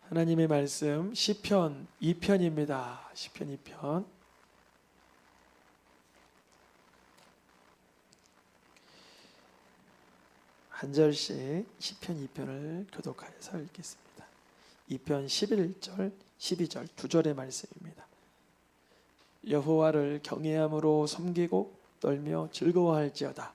하나님의 말씀 시편 2편입니다. 시편 2편. 한 절씩 시편 2편을 교독하여서 읽겠습니다. 2편 11절, 12절 두 절의 말씀입니다. 여호와를 경외함으로 섬기고 떨며 즐거워할지어다.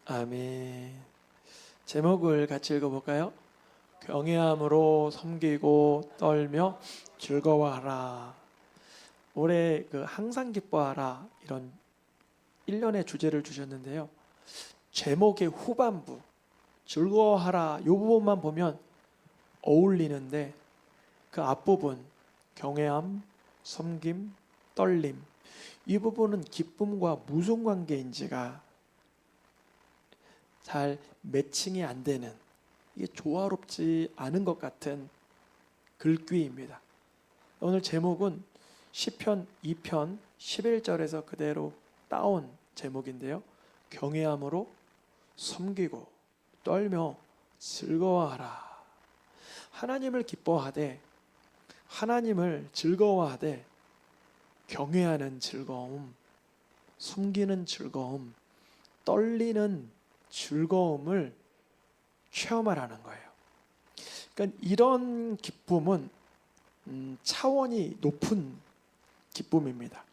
아멘. 제목을 같이 읽어볼까요? 경외함으로 섬기고 떨며 즐거워하라. 올해 항상 기뻐하라 이런 1년의 주제를 주셨는데요. 제목의 후반부 즐거워하라 이 부분만 보면 어울리는데 그 앞부분 경외함, 섬김, 떨림 이 부분은 기쁨과 무슨 관계인지가 잘 매칭이 안 되는, 이게 조화롭지 않은 것 같은 글귀입니다. 오늘 제목은 시편 2편 11절에서 그대로 따온 제목인데요. 경외함으로 섬기고 떨며 즐거워하라. 하나님을 기뻐하되, 하나님을 즐거워하되 경외하는 즐거움, 섬기는 즐거움, 떨리는 즐거움을 체험하라는 거예요. 그러니까 이런 기쁨은 차원이 높은 기쁨입니다.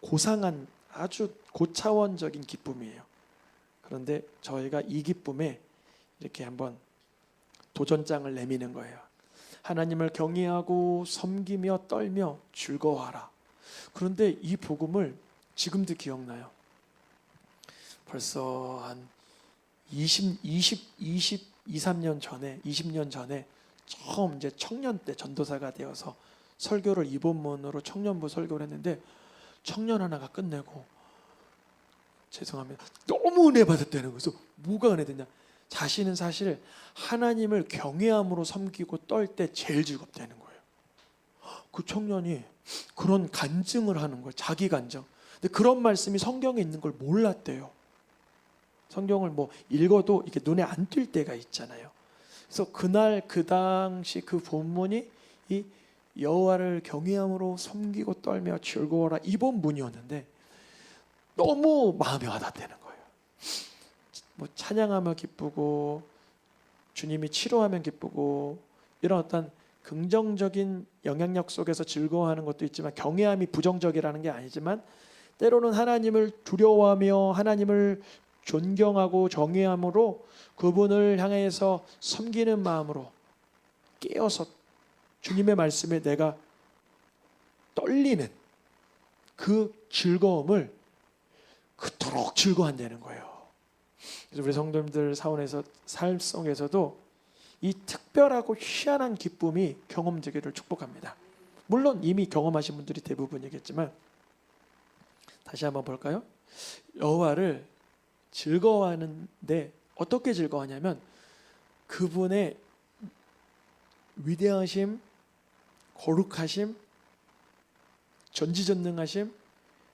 고상한 아주 고차원적인 기쁨이에요. 그런데 저희가 이 기쁨에 이렇게 한번 도전장을 내미는 거예요. 하나님을 경외하고 섬기며 떨며 즐거워하라. 그런데 이 복음을 지금도 기억나요. 벌써 한 23년 전에, 20년 전에 처음 이제 청년 때 전도사가 되어서 설교를 이본문으로 청년부 설교를 했는데 청년 하나가 끝내고 죄송합니다. 너무 은혜 받았다는 거예요. 뭐가 은혜 됐냐? 자신은 사실 하나님을 경외함으로 섬기고 떨 때 제일 즐겁다는 거예요. 그 청년이 그런 간증을 하는 거예요. 자기 간증. 근데 그런 말씀이 성경에 있는 걸 몰랐대요. 성경을 읽어도 이렇게 눈에 안 띌 때가 있잖아요. 그래서 그날 그 당시 그 본문이 이 여호와를 경외함으로 섬기고 떨며 즐거워라 이 본문이었는데 너무 마음에 와닿다는 거예요. 찬양하며 기쁘고 주님이 치료하면 기쁘고 이런 어떤 긍정적인 영향력 속에서 즐거워하는 것도 있지만 경외함이 부정적이라는 게 아니지만 때로는 하나님을 두려워하며 하나님을 존경하고 정의함으로 그분을 향해서 섬기는 마음으로 깨어서 주님의 말씀에 내가 떨리는 그 즐거움을 그토록 즐거워한다는 거예요. 그래서 우리 성도님들 삶 속에서도 이 특별하고 희한한 기쁨이 경험되기를 축복합니다. 물론 이미 경험하신 분들이 대부분이겠지만 다시 한번 볼까요? 여호와를 즐거워하는데 어떻게 즐거워하냐면 그분의 위대하심, 거룩하심, 전지전능하심,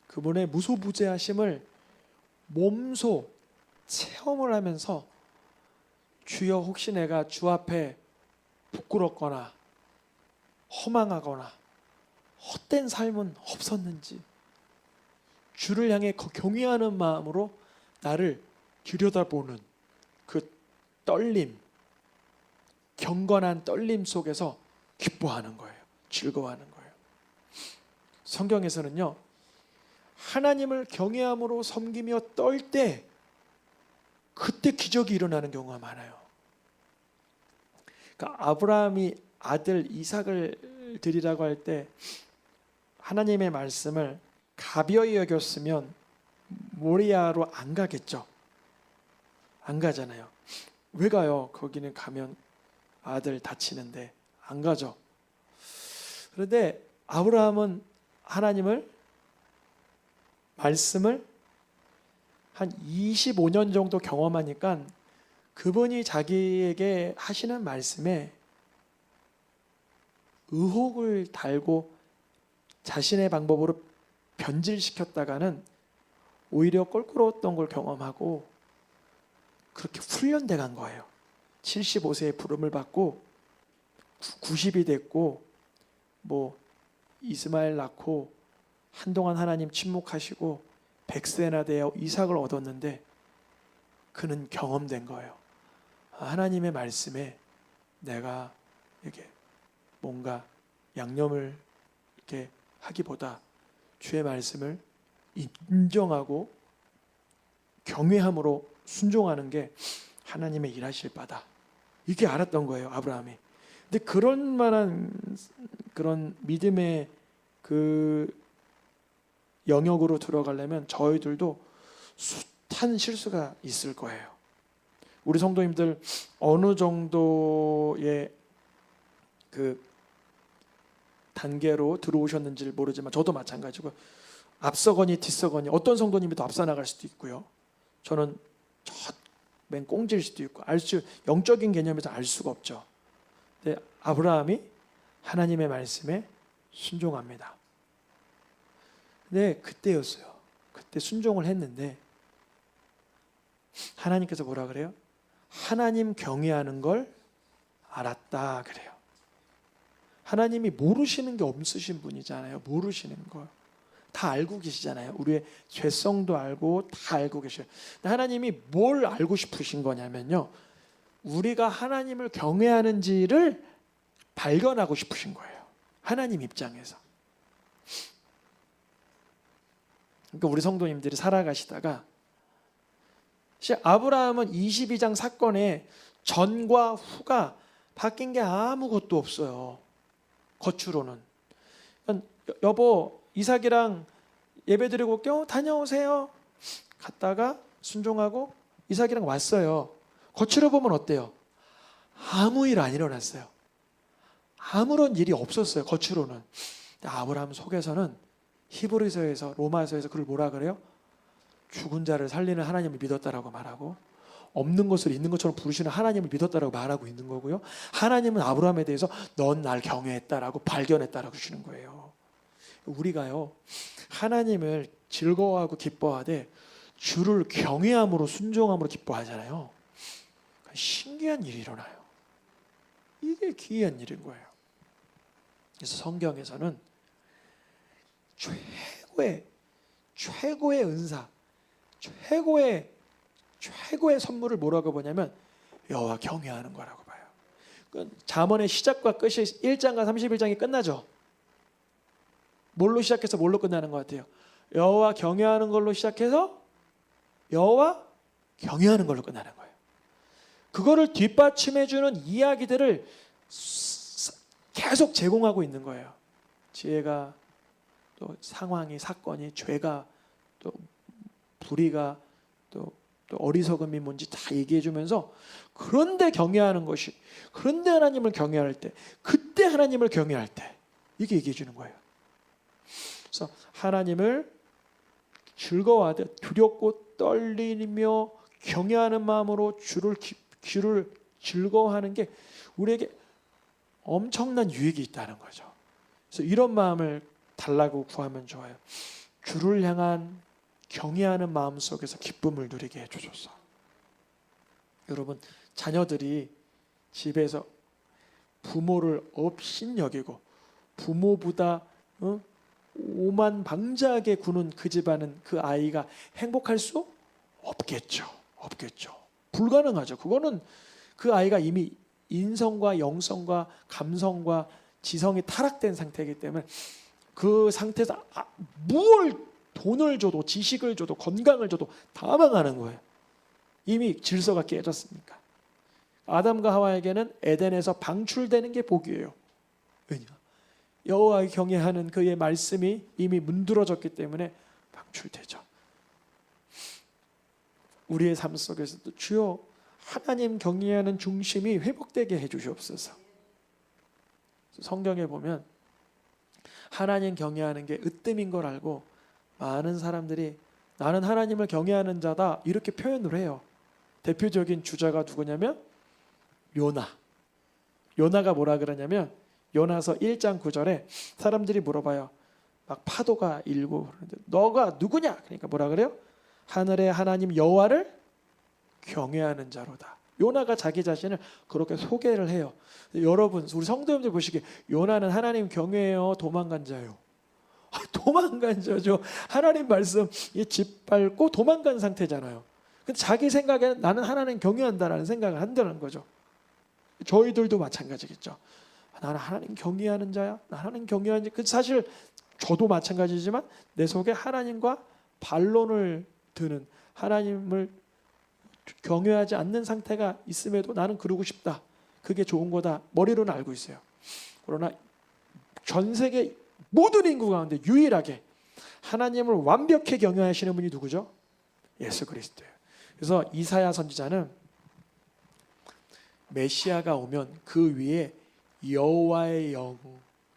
그분의 무소부재하심을 몸소 체험을 하면서 주여 혹시 내가 주 앞에 부끄럽거나 허망하거나 헛된 삶은 없었는지 주를 향해 경외하는 마음으로 나를 들여다보는 그 떨림, 경건한 떨림 속에서 기뻐하는 거예요. 즐거워하는 거예요. 성경에서는요, 하나님을 경외함으로 섬기며 떨 때 그때 기적이 일어나는 경우가 많아요. 그러니까 아브라함이 아들 이삭을 드리라고 할 때 하나님의 말씀을 가벼이 여겼으면 모리아로 안 가겠죠. 안 가잖아요. 왜 가요? 거기는 가면 아들 다치는데 안 가죠. 그런데 아브라함은 하나님을 말씀을 한 25년 정도 경험하니까 그분이 자기에게 하시는 말씀에 의혹을 달고 자신의 방법으로 변질시켰다가는 오히려 껄끄러웠던 걸 경험하고 그렇게 훈련돼 간 거예요. 75세에 부름을 받고 90이 됐고 뭐 이스마엘 낳고 한동안 하나님 침묵하시고 100세나 되어 이삭을 얻었는데 그는 경험된 거예요. 하나님의 말씀에 내가 이렇게 뭔가 양념을 이렇게 하기보다 주의 말씀을 인정하고 경외함으로 순종하는 게 하나님의 일하실 바다. 이게 알았던 거예요, 아브라함이. 근데 그런 만한 그런 믿음의 그 영역으로 들어가려면 저희들도 숱한 실수가 있을 거예요. 우리 성도님들 어느 정도의 그 단계로 들어오셨는지를 모르지만 저도 마찬가지고 앞서거니 뒤서거니 어떤 성도님이 더 앞서 나갈 수도 있고요. 저는 맨 꽁지일 수도 있고 영적인 개념에서 알 수가 없죠. 근데 아브라함이 하나님의 말씀에 순종합니다. 근데 그때였어요. 그때 순종을 했는데 하나님께서 뭐라 그래요? 하나님 경외하는 걸 알았다 그래요. 하나님이 모르시는 게 없으신 분이잖아요. 모르시는 걸 다 알고 계시잖아요. 우리의 죄성도 알고 다 알고 계셔요. 하나님이 뭘 알고 싶으신 거냐면요, 우리가 하나님을 경외하는지를 발견하고 싶으신 거예요. 하나님 입장에서. 그러니까 우리 성도님들이 살아가시다가 아브라함은 22장 사건에 전과 후가 바뀐 게 아무것도 없어요. 겉으로는. 여보 이삭이랑 예배드리고 올게요. 다녀오세요. 갔다가 순종하고 이삭이랑 왔어요. 겉으로 보면 어때요? 아무 일 안 일어났어요. 아무런 일이 없었어요. 겉으로는. 아브라함 속에서는 히브리서에서 로마서에서 그걸 뭐라 그래요? 죽은 자를 살리는 하나님을 믿었다라고 말하고 없는 것을 있는 것처럼 부르시는 하나님을 믿었다라고 말하고 있는 거고요. 하나님은 아브라함에 대해서 넌 날 경외했다라고 발견했다라고 주시는 거예요. 우리가요 하나님을 즐거워하고 기뻐하되 주를 경외함으로 순종함으로 기뻐하잖아요. 신기한 일이 일어나요. 이게 기이한 일인 거예요. 그래서 성경에서는 최고의 은사, 최고의 선물을 뭐라고 보냐면 여호와 경외하는 거라고 봐요. 잠언의 시작과 끝이 1장과 31장이 끝나죠. 뭘로 시작해서 뭘로 끝나는 것 같아요? 여호와 경외하는 걸로 시작해서 여호와 경외하는 걸로 끝나는 거예요. 그거를 뒷받침해주는 이야기들을 계속 제공하고 있는 거예요. 지혜가 또 상황이 사건이 죄가 또 불의가 또 어리석음이 뭔지 다 얘기해주면서 그런데 경외하는 것이 그런데 하나님을 경외할 때 그때 하나님을 경외할 때 이게 얘기해주는 거예요. 그래서 하나님을 즐거워하되 두렵고 떨리며 경외하는 마음으로 주를 즐거워하는 게 우리에게 엄청난 유익이 있다는 거죠. 그래서 이런 마음을 달라고 구하면 좋아요. 주를 향한 경외하는 마음 속에서 기쁨을 누리게 해주소서. 여러분 자녀들이 집에서 부모를 업신여기고 부모보다 오만방자하게 구는 그 집안은 그 아이가 행복할 수 없겠죠. 불가능하죠. 그거는 그 아이가 이미 인성과 영성과 감성과 지성이 타락된 상태이기 때문에 그 상태에서 뭘 돈을 줘도 지식을 줘도 건강을 줘도 다 망하는 거예요. 이미 질서가 깨졌으니까. 아담과 하와에게는 에덴에서 방출되는 게 복이에요. 왜냐? 여호와의 경외하는 그의 말씀이 이미 문드러졌기 때문에 방출되죠. 우리의 삶 속에서도 주여 하나님 경외하는 중심이 회복되게 해주시옵소서. 성경에 보면 하나님 경외하는 게 으뜸인 걸 알고 많은 사람들이 나는 하나님을 경외하는 자다 이렇게 표현을 해요. 대표적인 주자가 누구냐면 요나가 뭐라 그러냐면 요나서 1장 9절에 사람들이 물어봐요. 막 파도가 일고 그러는데 너가 누구냐? 그러니까 뭐라 그래요? 하늘의 하나님 여호와를 경외하는 자로다. 요나가 자기 자신을 그렇게 소개를 해요. 여러분, 우리 성도님들 보시기에 요나는 하나님 경외해요, 도망간 자요? 도망간 자죠. 하나님 말씀 짓밟고 도망간 상태잖아요. 근데 자기 생각에는 나는 하나님 경외한다라는 생각을 한다는 거죠. 저희들도 마찬가지겠죠. 나는 하나님 경외하는 자야. 나 하나님 경외하는 자. 사실 저도 마찬가지지만 내 속에 하나님과 반론을 드는, 하나님을 경외하지 않는 상태가 있음에도 나는 그러고 싶다. 그게 좋은 거다. 머리로는 알고 있어요. 그러나 전 세계 모든 인구 가운데 유일하게 하나님을 완벽히 경외하시는 분이 누구죠? 예수 그리스도예요. 그래서 이사야 선지자는 메시아가 오면 그 위에 여호와의 영,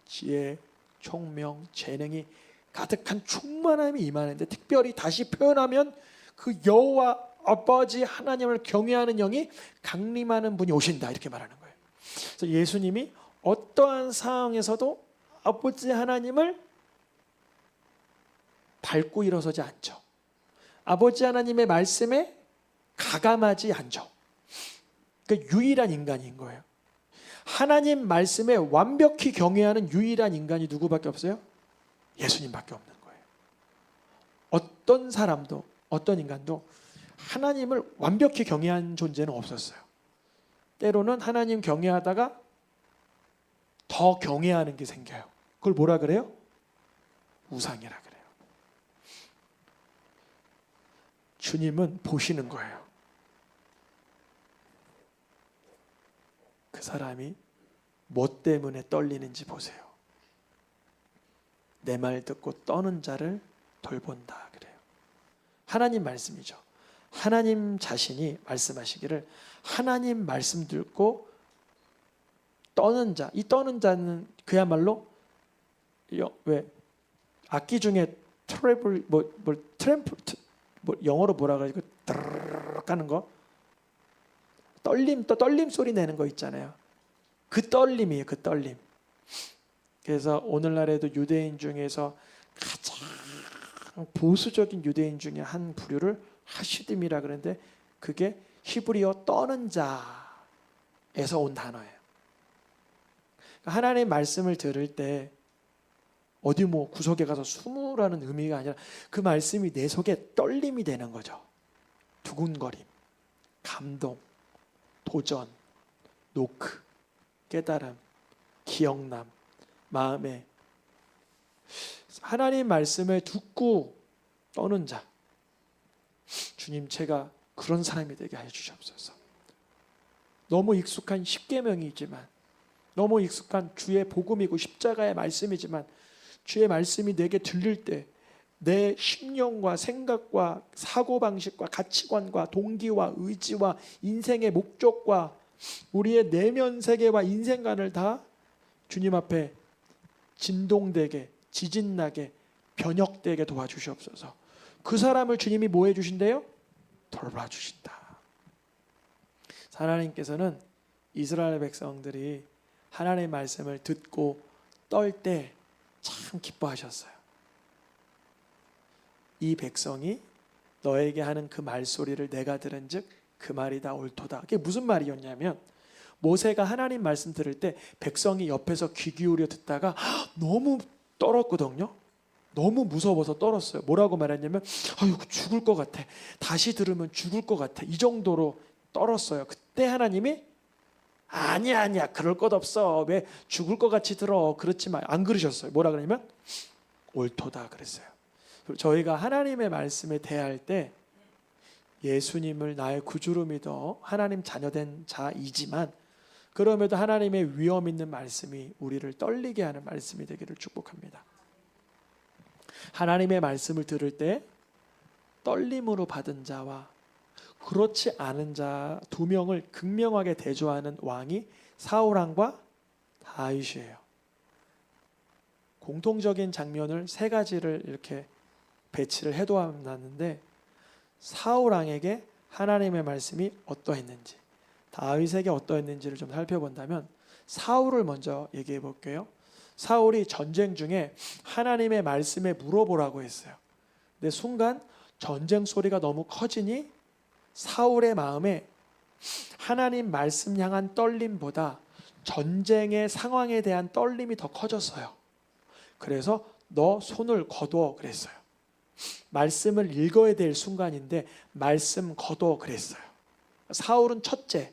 지혜, 총명, 재능이 가득한 충만함이 임하는데, 특별히 다시 표현하면 그 여호와 아버지 하나님을 경외하는 영이 강림하는 분이 오신다, 이렇게 말하는 거예요. 그래서 예수님이 어떠한 상황에서도 아버지 하나님을 밟고 일어서지 않죠. 아버지 하나님의 말씀에 가감하지 않죠. 그러니까 유일한 인간인 거예요. 하나님 말씀에 완벽히 경외하는 유일한 인간이 누구밖에 없어요? 예수님밖에 없는 거예요. 어떤 사람도, 어떤 인간도 하나님을 완벽히 경외한 존재는 없었어요. 때로는 하나님 경외하다가 더 경외하는 게 생겨요. 그걸 뭐라 그래요? 우상이라 그래요. 주님은 보시는 거예요. 그 사람이 뭐 때문에 떨리는지 보세요. 내 말 듣고 떠는 자를 돌본다 그래요. 하나님 말씀이죠. 하나님 자신이 말씀하시기를 하나님 말씀 듣고 떠는 자, 이 떠는 자는 그야말로 왜 악기 중에 트래블 트램프 영어로 뭐라 그러지? 드르르 가는 거, 떨림, 또 떨림 소리 내는 거 있잖아요. 그 떨림이에요. 그 떨림. 그래서 오늘날에도 유대인 중에서 가장 보수적인 유대인 중에 한 부류를 하시딤이라 그러는데, 그게 히브리어 떠는 자에서 온 단어예요. 하나님의 말씀을 들을 때 어디 뭐 구석에 가서 숨으라는 의미가 아니라 그 말씀이 내 속에 떨림이 되는 거죠. 두근거림, 감동, 도전, 노크, 깨달음, 기억남, 마음에 하나님 말씀을 듣고 떠는 자. 주님, 제가 그런 사람이 되게 해 주시옵소서. 너무 익숙한 십계명이지만, 너무 익숙한 주의 복음이고 십자가의 말씀이지만, 주의 말씀이 내게 들릴 때 내 심령과 생각과 사고방식과 가치관과 동기와 의지와 인생의 목적과 우리의 내면 세계와 인생관을 다 주님 앞에 진동되게, 지진나게, 변혁되게 도와주시옵소서. 그 사람을 주님이 뭐 해주신대요? 돌봐주신다. 하나님께서는 이스라엘 백성들이 하나님의 말씀을 듣고 떨 때 참 기뻐하셨어요. 이 백성이 너에게 하는 그 말소리를 내가 들은즉 그 말이 다 옳도다. 그게 무슨 말이었냐면, 모세가 하나님 말씀 들을 때 백성이 옆에서 귀 기울여 듣다가 너무 떨었거든요. 너무 무서워서 떨었어요. 뭐라고 말했냐면, 아유 죽을 것 같아, 다시 들으면 죽을 것 같아, 이 정도로 떨었어요. 그때 하나님이 아니야 그럴 것 없어, 왜 죽을 것 같이 들어, 그렇지 마, 안 그러셨어요. 뭐라 그러냐면 옳도다 그랬어요. 저희가 하나님의 말씀에 대할 때 예수님을 나의 구주로 믿어 하나님 자녀된 자이지만, 그럼에도 하나님의 위엄 있는 말씀이 우리를 떨리게 하는 말씀이 되기를 축복합니다. 하나님의 말씀을 들을 때 떨림으로 받은 자와 그렇지 않은 자 두 명을 극명하게 대조하는 왕이 사울왕과 다윗이에요. 공통적인 장면을 세 가지를 이렇게 배치를 해놓았는데, 사울왕에게 하나님의 말씀이 어떠했는지, 다윗에게 어떠했는지를 좀 살펴본다면, 사울을 먼저 얘기해 볼게요. 사울이 전쟁 중에 하나님의 말씀에 물어보라고 했어요. 근데 순간 전쟁 소리가 너무 커지니 사울의 마음에 하나님 말씀 향한 떨림보다 전쟁의 상황에 대한 떨림이 더 커졌어요. 그래서 너 손을 거둬 그랬어요. 말씀을 읽어야 될 순간인데 말씀 거둬 그랬어요. 사울은 첫째,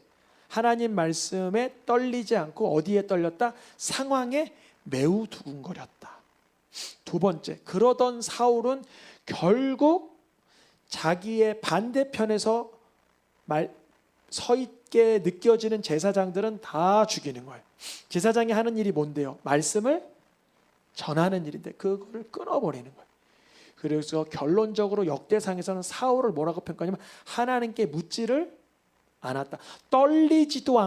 하나님 말씀에 떨리지 않고 어디에 떨렸다? 상황에 매우 두근거렸다. 두 번째, 그러던 사울은 결국 자기의 반대편에서 서 있게 느껴지는 제사장들은 다 죽이는 거예요. 제사장이 하는 일이 뭔데요? 말씀을 전하는 일인데 그걸 끊어버리는 거예요. 그래서 결론적으로 역대상에서는 사울을 뭐라고 평가하냐면 하나님께 묻지를 않았다. 떨리지도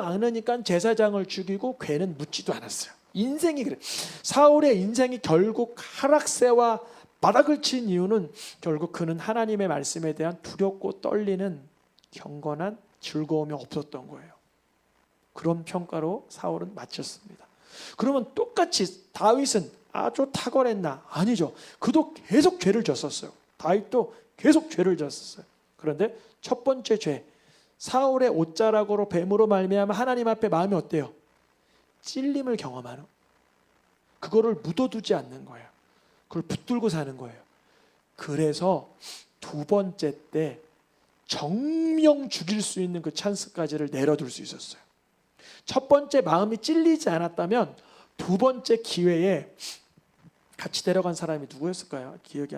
않으니까 제사장을 죽이고 괴는 묻지도 않았어요. 인생이 그래. 사울의 인생이 결국 하락세와 바닥을 친 이유는 결국 그는 하나님의 말씀에 대한 두렵고 떨리는 경건한 즐거움이 없었던 거예요. 그런 평가로 사울은 마쳤습니다. 그러면 똑같이 다윗은 아주 탁월했나? 아니죠. 그도 계속 죄를 졌었어요. 다윗도 계속 죄를 졌었어요. 그런데 첫 번째 죄, 사울의 옷자락으로 뱀으로 말미암아 하나님 앞에 마음이 어때요? 찔림을 경험하는, 그거를 묻어두지 않는 거예요. 그걸 붙들고 사는 거예요. 그래서 두 번째 때 정명 죽일 수 있는 그 찬스까지를 내려둘 수 있었어요. 첫 번째 마음이 찔리지 않았다면 두 번째 기회에 같이 데려간 사람이 누구였을까요? 기억이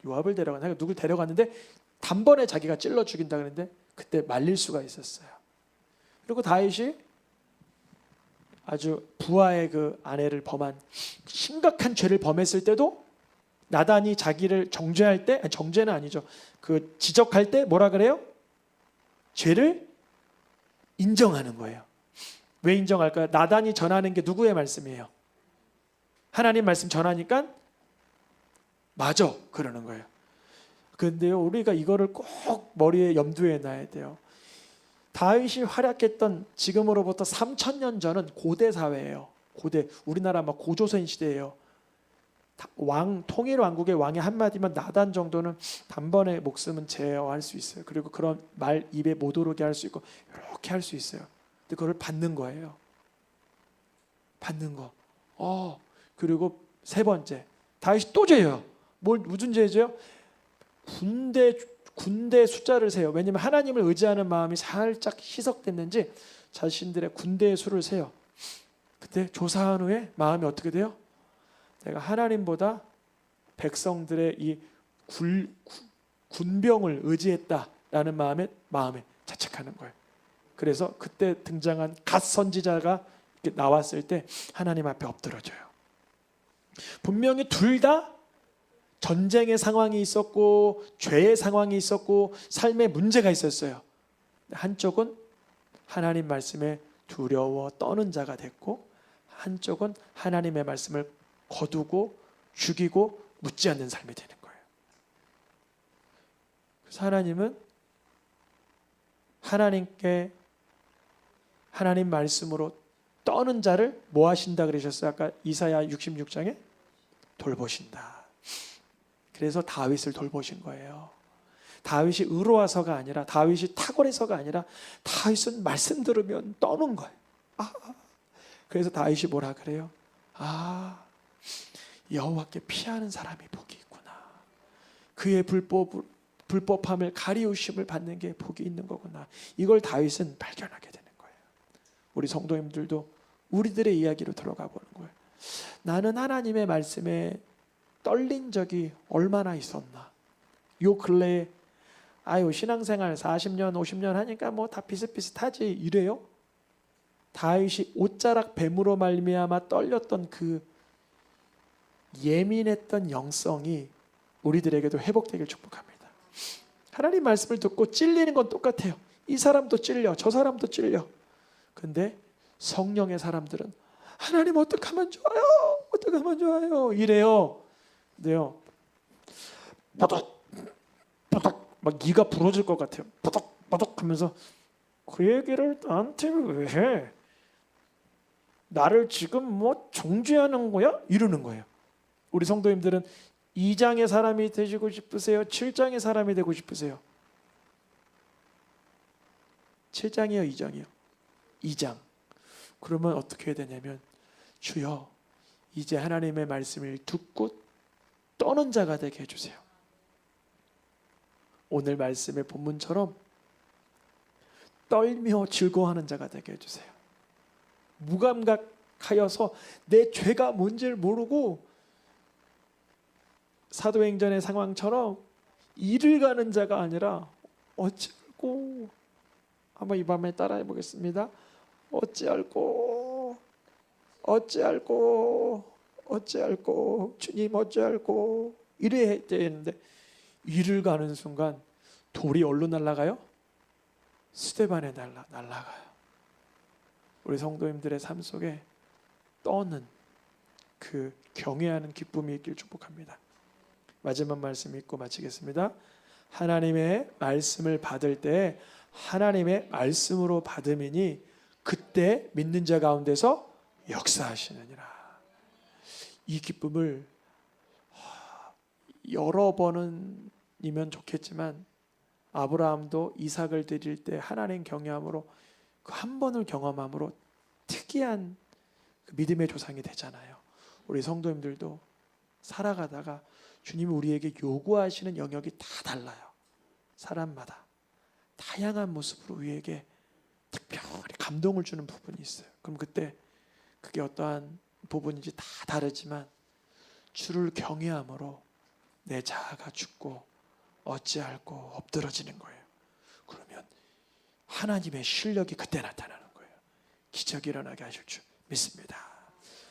요압을 데려갔나? 누굴 데려갔는데 단번에 자기가 찔러 죽인다 그랬는데 그때 말릴 수가 있었어요. 그리고 다윗이 아주 부하의 그 아내를 범한 심각한 죄를 범했을 때도 나단이 자기를 정죄할 때, 정죄는 아니죠. 그 지적할 때 뭐라 그래요? 죄를 인정하는 거예요. 왜 인정할까요? 나단이 전하는 게 누구의 말씀이에요? 하나님 말씀 전하니까 맞아 그러는 거예요. 그런데요, 우리가 이거를 꼭 머리에 염두에 놔야 돼요. 다윗이 활약했던 지금으로부터 3000년 전은 고대 사회예요. 고대, 우리나라 막 고조선 시대예요. 왕, 통일 왕국의 왕의 한마디면 나단 정도는 단번에 목숨은 제어할 수 있어요. 그리고 그런 말 입에 못 오르게 할 수 있고 이렇게 할 수 있어요. 근데 그걸 받는 거예요. 받는 거. 그리고 세 번째, 다윗이 또 죄예요. 무슨 죄죠? 군대 숫자를 세요. 왜냐하면 하나님을 의지하는 마음이 살짝 희석됐는지 자신들의 군대의 수를 세요. 그때 조사한 후에 마음이 어떻게 돼요? 내가 하나님보다 백성들의 이 군병을 의지했다라는 마음에 자책하는 거예요. 그래서 그때 등장한 갓 선지자가 나왔을 때 하나님 앞에 엎드려져요. 분명히 둘 다 전쟁의 상황이 있었고 죄의 상황이 있었고 삶에 문제가 있었어요. 한쪽은 하나님 말씀에 두려워 떠는 자가 됐고 한쪽은 하나님의 말씀을 거두고 죽이고 묻지 않는 삶이 되는 거예요. 그래서 하나님은 하나님께 하나님 말씀으로 떠는 자를 뭐 하신다 그러셨어요? 아까 이사야 66장에 돌보신다. 그래서 다윗을 돌보신 거예요. 다윗이 의로와서가 아니라, 다윗이 탁월해서가 아니라 다윗은 말씀 들으면 떠는 거예요. 그래서 다윗이 뭐라 그래요? 여호와께 피하는 사람이 복이 있구나. 그의 불법함을 가리우심을 받는 게 복이 있는 거구나. 이걸 다윗은 발견하게 되는 거예요. 우리 성도님들도 우리들의 이야기로 들어가 보는 거예요. 나는 하나님의 말씀에 떨린 적이 얼마나 있었나. 요 근래에 신앙생활 40년 50년 하니까 뭐 다 비슷비슷하지 이래요? 다윗이 옷자락 뱀으로 말미암아 떨렸던 그 예민했던 영성이 우리들에게도 회복되길 축복합니다. 하나님 말씀을 듣고 찔리는 건 똑같아요. 이 사람도 찔려, 저 사람도 찔려. 근데 성령의 사람들은 하나님 어떻게 하면 좋아요? 어떻게 하면 좋아요? 이래요. 근데요, 바닥 막 이가 부러질 것 같아요. 바닥 하면서 그 얘기를 나한테 왜 해? 나를 지금 뭐 정죄하는 거야? 이러는 거예요. 우리 성도님들은 2장의 사람이 되시고 싶으세요? 7장의 사람이 되고 싶으세요? 7장이요, 2장이요? 2장. 그러면 어떻게 해야 되냐면, 주여, 이제 하나님의 말씀을 듣고 떠는 자가 되게 해주세요. 오늘 말씀의 본문처럼 떨며 즐거워하는 자가 되게 해주세요. 무감각하여서 내 죄가 뭔지를 모르고 사도행전의 상황처럼 이를 가는 자가 아니라 어찌알고, 한번 이 밤에 따라해 보겠습니다. 어찌알고 주님 어찌알고 이래야 되는데, 이를 가는 순간 돌이 어디로 날아가요? 스데반에 날아가요. 우리 성도님들의 삶 속에 떠는 그 경외하는 기쁨이 있길 축복합니다. 마지막 말씀 읽고 마치겠습니다. 하나님의 말씀을 받을 때 하나님의 말씀으로 받음이니 그때 믿는 자 가운데서 역사하시느니라. 이 기쁨을 여러 번은이면 좋겠지만, 아브라함도 이삭을 드릴 때 하나님 경외함으로 그 한 번을 경험함으로 특이한 그 믿음의 조상이 되잖아요. 우리 성도님들도 살아가다가 주님이 우리에게 요구하시는 영역이 다 달라요. 사람마다 다양한 모습으로 우리에게 특별히 감동을 주는 부분이 있어요. 그럼 그때 그게 어떠한 부분인지 다 다르지만 주를 경외함으로 내 자아가 죽고 어찌할꼬 엎드러지는 거예요. 그러면 하나님의 실력이 그때 나타나는 거예요. 기적이 일어나게 하실 줄 믿습니다.